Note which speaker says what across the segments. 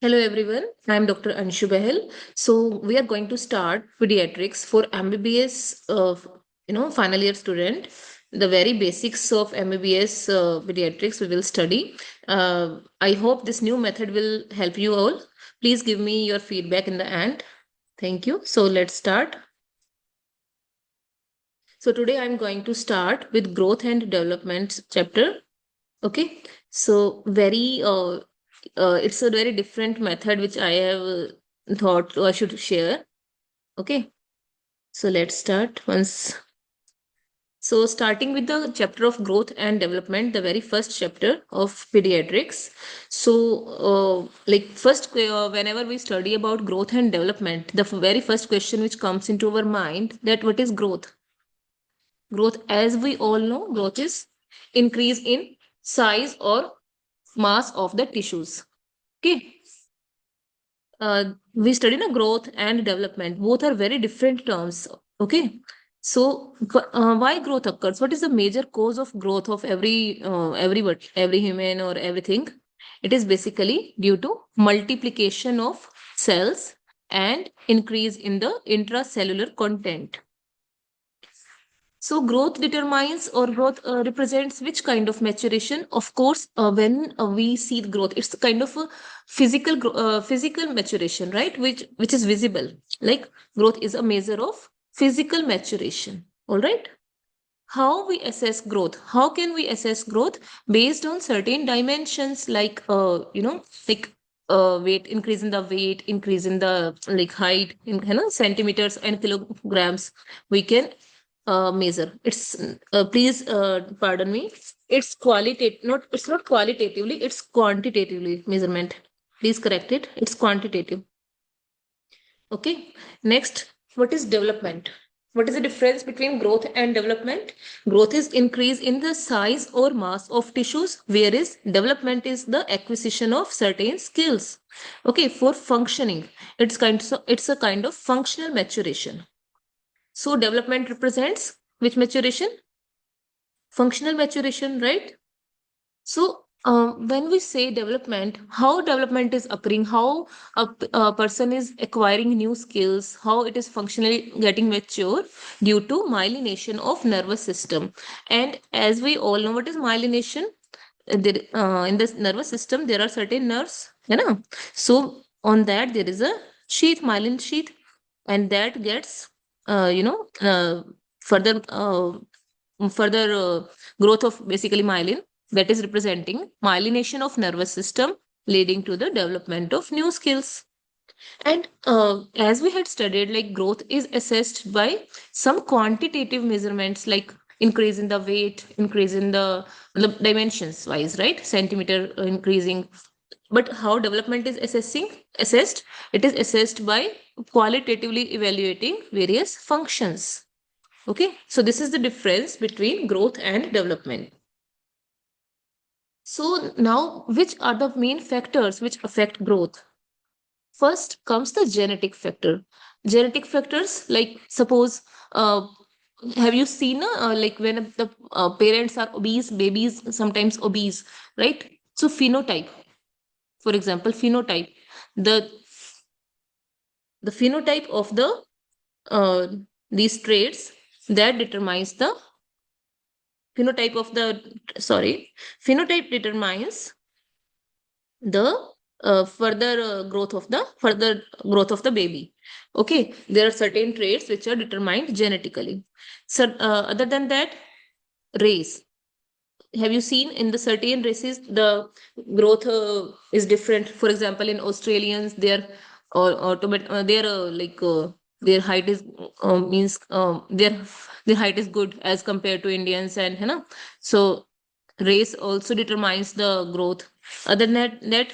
Speaker 1: Hello everyone, I am Dr. Anshu Behel. So we are going to start pediatrics for MBBS, final year student. The very basics of MBBS pediatrics we will study. I hope this new method will help you all. Please give me your feedback in the end. Thank you. So let's start. So today I'm going to start with growth and development chapter. Okay. So it's a very different method which I have thought I should share. Okay, so let's start once. So, starting with the chapter of growth and development, the very first chapter of pediatrics. So, first, whenever we study about growth and development, the very first question which comes into our mind that what is growth? Growth, as we all know, growth is increase in size or mass of the tissues. Okay, we study na growth and development. Both are very different terms. Okay. So, why growth occurs? What is the major cause of growth of every human or everything? It is basically due to multiplication of cells and increase in the intracellular content. So growth determines or growth represents which kind of maturation? Of course, when we see the growth, it's kind of a physical maturation, right? Which is visible. Like growth is a measure of physical maturation. All right. How we assess growth? How can we assess growth based on certain dimensions like weight, increase in the weight, increase in the like height in centimeters and kilograms. We can measure. It's please pardon me. It's qualitative. Not it's not qualitatively. It's quantitatively measurement. Please correct it. It's quantitative. Okay. Next, what is development? What is the difference between growth and development? Growth is increase in the size or mass of tissues, whereas development is the acquisition of certain skills. Okay, for functioning, it's a kind of functional maturation. So development represents which maturation? Functional maturation, right? So, when we say development, how development is occurring, how a person is acquiring new skills, how it is functionally getting mature due to myelination of nervous system. And as we all know, what is myelination? In this nervous system, there are certain nerves, you know. So on that, there is a sheath, myelin sheath, and that gets, further growth of basically myelin that is representing myelination of nervous system leading to the development of new skills. And as we had studied, like growth is assessed by some quantitative measurements like increase in the weight, increase in the dimensions wise, right? Centimeter increasing. But how development is assessed? It is assessed by qualitatively evaluating various functions. Okay, so this is the difference between growth and development. So now, which are the main factors which affect growth? First comes the genetic factor. Genetic factors, like suppose, have you seen like when the parents are obese, babies sometimes obese, right? So phenotype, for example, phenotype, the the phenotype of the uh, these traits that determines the phenotype of the sorry phenotype determines the further growth of the baby. Okay, there are certain traits which are determined genetically. So other than that, race, have you seen in the certain races the growth is different? For example, in Australians, their height is means their height is good as compared to Indians, and so race also determines the growth. Other than that,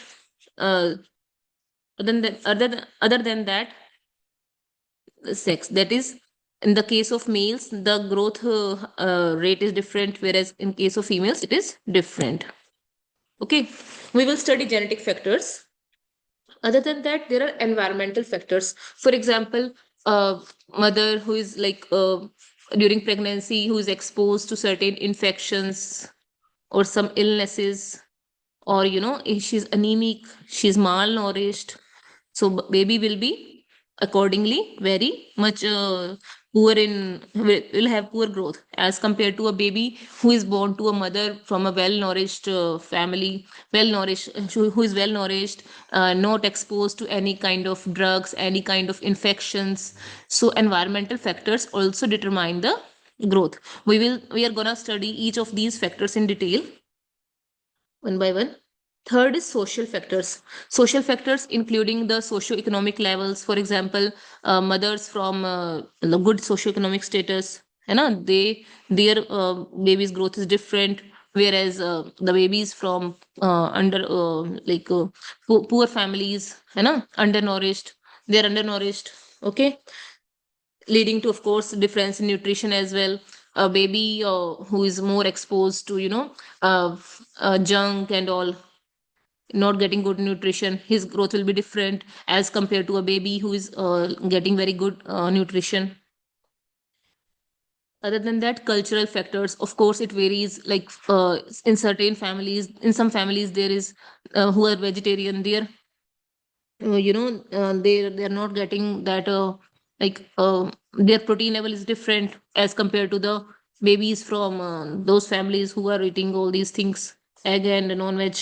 Speaker 1: uh, other than that, sex. That is, in the case of males, the growth rate is different, whereas in case of females, it is different. Okay, we will study genetic factors. Other than that, there are environmental factors. For example, mother who is during pregnancy who is exposed to certain infections or some illnesses, or if she's anemic, she's malnourished, so baby will be accordingly very much poor in will have poor growth as compared to a baby who is born to a mother from a well nourished family, well nourished, who is well nourished, not exposed to any kind of drugs, any kind of infections. So environmental factors also determine the growth. We are going to study each of these factors in detail one by one. Third is social factors. Social factors including the socio-economic levels. For example, mothers from good socio-economic status, their baby's growth is different, whereas the babies from poor families, undernourished, they're undernourished. Okay, leading to, of course, difference in nutrition as well. A baby who is more exposed to junk and all, not getting good nutrition, his growth will be different as compared to a baby who is getting very good nutrition. Other than that, cultural factors, of course, it varies. Like in certain families, in some families there is who are vegetarian, there they're not getting that their protein level is different as compared to the babies from those families who are eating all these things, egg and non-veg.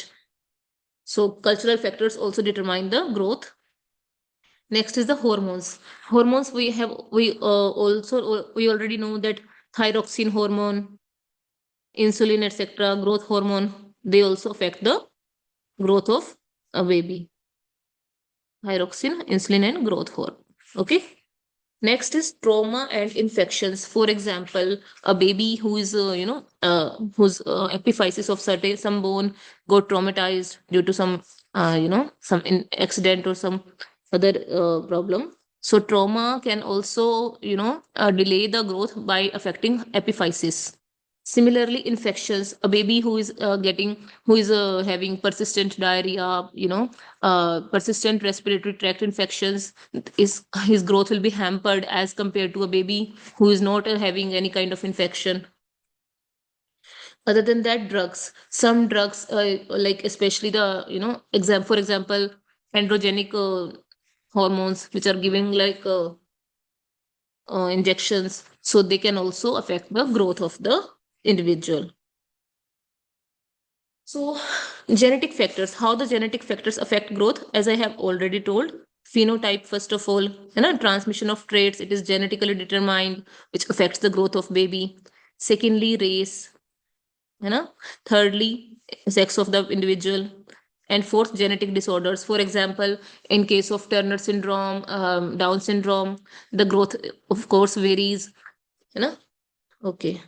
Speaker 1: So cultural factors also determine the growth. Next is the hormones. Hormones, we already know that thyroxine hormone, insulin, etc., growth hormone, they also affect the growth of a baby. Thyroxine, insulin, and growth hormone. Okay. Next is trauma and infections. For example, a baby who is, whose epiphysis of certain some bone got traumatized due to some, some accident or some other problem. So trauma can also, delay the growth by affecting epiphysis. Similarly, infections, a baby who is having persistent diarrhea, persistent respiratory tract infections, is his growth will be hampered as compared to a baby who is not having any kind of infection. Other than that, drugs, some drugs, like especially the, for example, androgenic hormones, which are giving like injections, so they can also affect the growth of the individual. So, genetic factors, how the genetic factors affect growth, as I have already told. Phenotype, first of all, transmission of traits, it is genetically determined, which affects the growth of baby. Secondly, race, thirdly, sex of the individual. And fourth, genetic disorders. For example, in case of Turner syndrome, Down syndrome, the growth, of course, varies. Okay.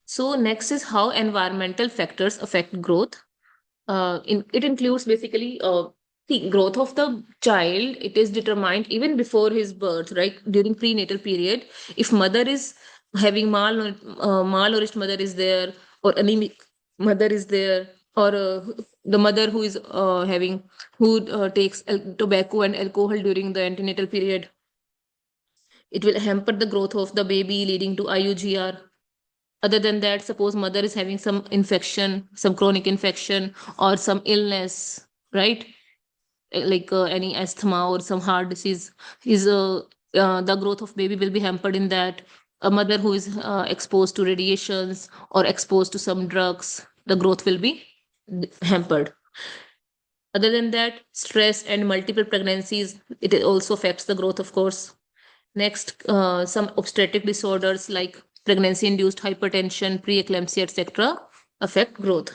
Speaker 1: So next is how environmental factors affect growth. It includes basically the growth of the child. It is determined even before his birth, right? During prenatal period, if mother is having malnourished mother is there, or anemic mother is there, or the mother who is who takes tobacco and alcohol during the antenatal period, it will hamper the growth of the baby, leading to IUGR. Other than that, suppose mother is having some infection, some chronic infection, or some illness, right? Like any asthma or some heart disease, is the growth of baby will be hampered in that. A mother who is exposed to radiations or exposed to some drugs, the growth will be hampered. Other than that, stress and multiple pregnancies, it also affects the growth, of course. Next, some obstetric disorders like pregnancy-induced hypertension, preeclampsia, etc., affect growth.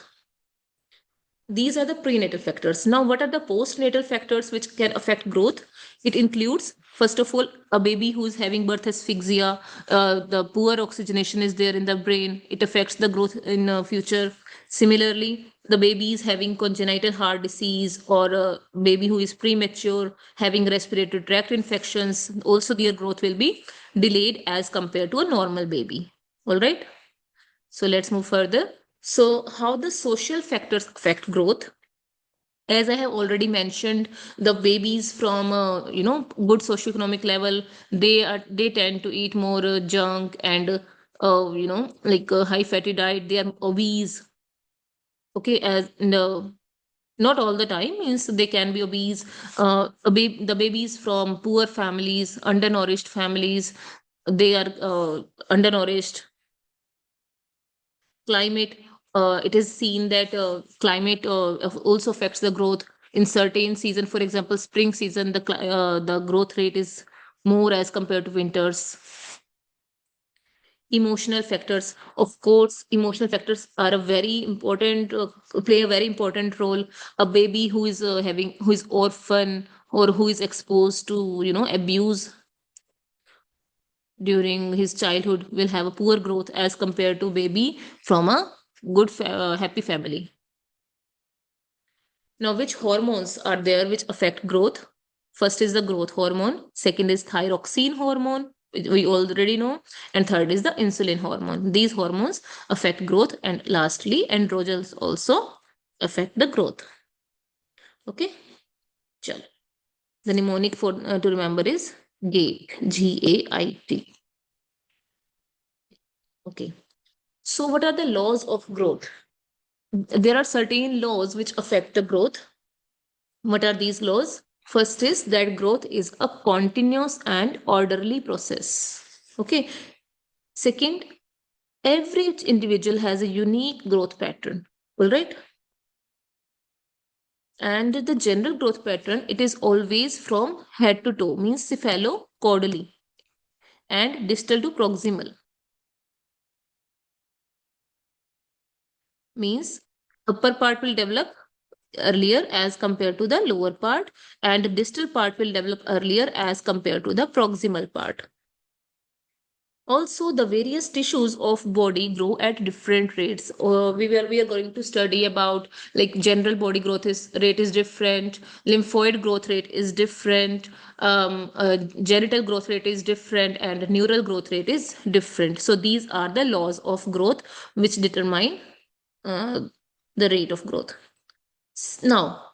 Speaker 1: These are the prenatal factors. Now, what are the postnatal factors which can affect growth? It includes, first of all, a baby who is having birth asphyxia. The poor oxygenation is there in the brain. It affects the growth in future. Similarly, the baby is having congenital heart disease, or a baby who is premature having respiratory tract infections. Also, their growth will be delayed as compared to a normal baby. All right. So let's move further. So, how the social factors affect growth? As I have already mentioned, the babies from good socioeconomic level, they tend to eat more junk and high fatty diet. They are obese. Okay, as no, not all the time, means they can be obese. The babies from poor families, undernourished families, they are undernourished. Climate, it is seen that climate also affects the growth in certain season. For example, spring season, the growth rate is more as compared to winters. Emotional factors, of course, emotional factors are a very important, play a very important role. A baby who is who is orphan, or who is exposed to abuse during his childhood, will have a poor growth as compared to baby from a happy family. Now, which hormones are there which affect growth? First is the growth hormone, second is thyroxine hormone, which we already know, and third is the insulin hormone. These hormones affect growth, and lastly, androgens also affect the growth. Okay, chalo. The mnemonic for to remember is GAIT, GAIT. Okay. So, what are the laws of growth? There are certain laws which affect the growth. What are these laws? First is that growth is a continuous and orderly process. Okay. Second, every individual has a unique growth pattern. All right. And the general growth pattern, it is always from head to toe, means cephalocaudally, and distal to proximal, means upper part will develop earlier as compared to the lower part, and the distal part will develop earlier as compared to the proximal part. Also, the various tissues of body grow at different rates. We are going to study about, like, general body growth is rate is different, lymphoid growth rate is different, genital growth rate is different, and neural growth rate is different. So these are the laws of growth which determine uh, the rate of growth. Now,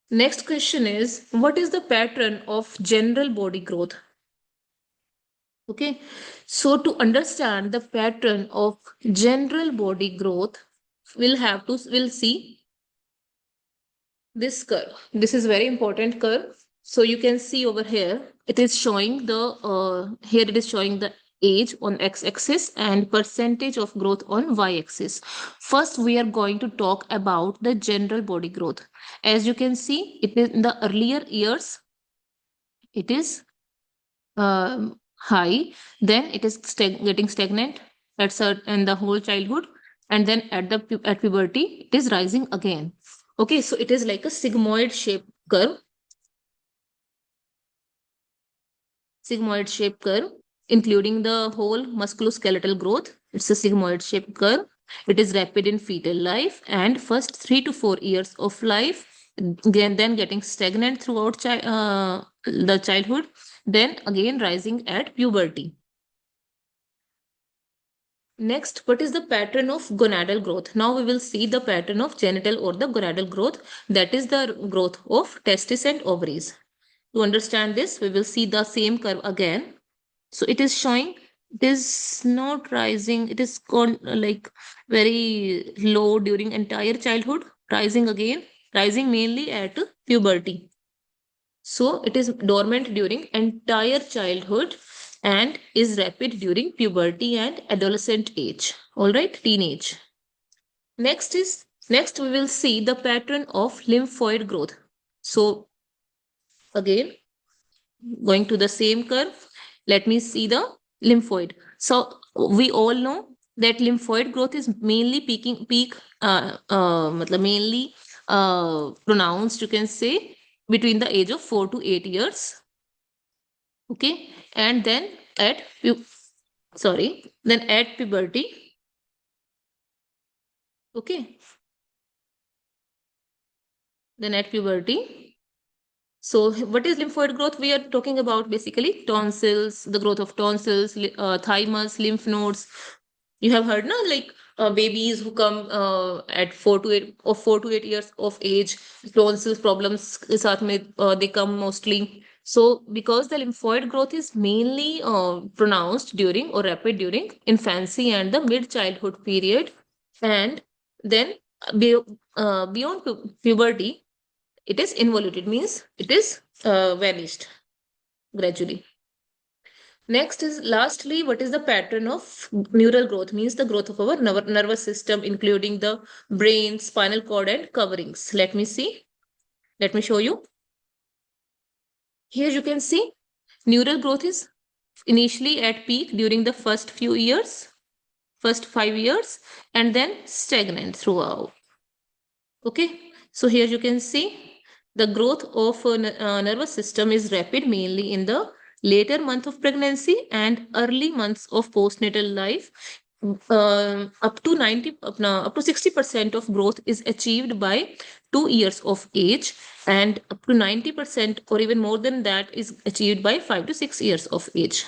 Speaker 1: next question is, what is the pattern of general body growth? Okay, so to understand the pattern of general body growth, we'll see this curve. This is very important curve. So you can see over here, it is showing here it is showing the age on x-axis and percentage of growth on y-axis. First, we are going to talk about the general body growth. As you can see, it is in the earlier years, it is high, then it is getting stagnant at certain in the whole childhood, and then at puberty it is rising again. Okay, so it is like a sigmoid shaped curve, including the whole musculoskeletal growth. It's a sigmoid shaped curve. It is rapid in fetal life, and first 3 to 4 years of life, then getting stagnant throughout the childhood, then again rising at puberty. Next, what is the pattern of gonadal growth? Now we will see the pattern of genital or the gonadal growth, that is the growth of testis and ovaries. To understand this, we will see the same curve again. So it is showing, it is not rising, it is gone like very low during entire childhood, rising again, rising mainly at puberty. So it is dormant during entire childhood and is rapid during puberty and adolescent age. All right, teenage. Next we will see the pattern of lymphoid growth. So again, going to the same curve, let me see the lymphoid. So we all know that lymphoid growth is mainly mainly pronounced, you can say, between the age of 4 to 8 years. Okay, and then then at puberty. Okay, then at puberty. So what is lymphoid growth? We are talking about basically tonsils, the growth of tonsils, thymus, lymph nodes. You have heard, no, like babies who come at 4 to 8 years of age, tonsils problems के साथ में, they come mostly. So because the lymphoid growth is mainly pronounced during or rapid during infancy and the mid childhood period, and then beyond puberty, it is involuted, means it is vanished gradually. Next is lastly, what is the pattern of neural growth? Means the growth of our nervous system, including the brain, spinal cord, and coverings. Let me see. Let me show you. Here you can see neural growth is initially at peak during the first few years, first 5 years, and then stagnant throughout. Okay, so here you can see the growth of nervous system is rapid mainly in the later month of pregnancy and early months of postnatal life. Up to 90 up to 60% of growth is achieved by 2 years of age, and up to 90% or even more than that is achieved by 5 to 6 years of age.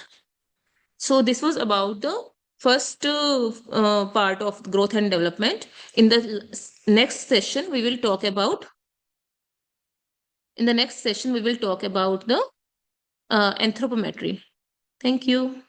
Speaker 1: So this was about the first part of growth and development. In the next session, we will talk about. In the next session, we will talk about the anthropometry. Thank you.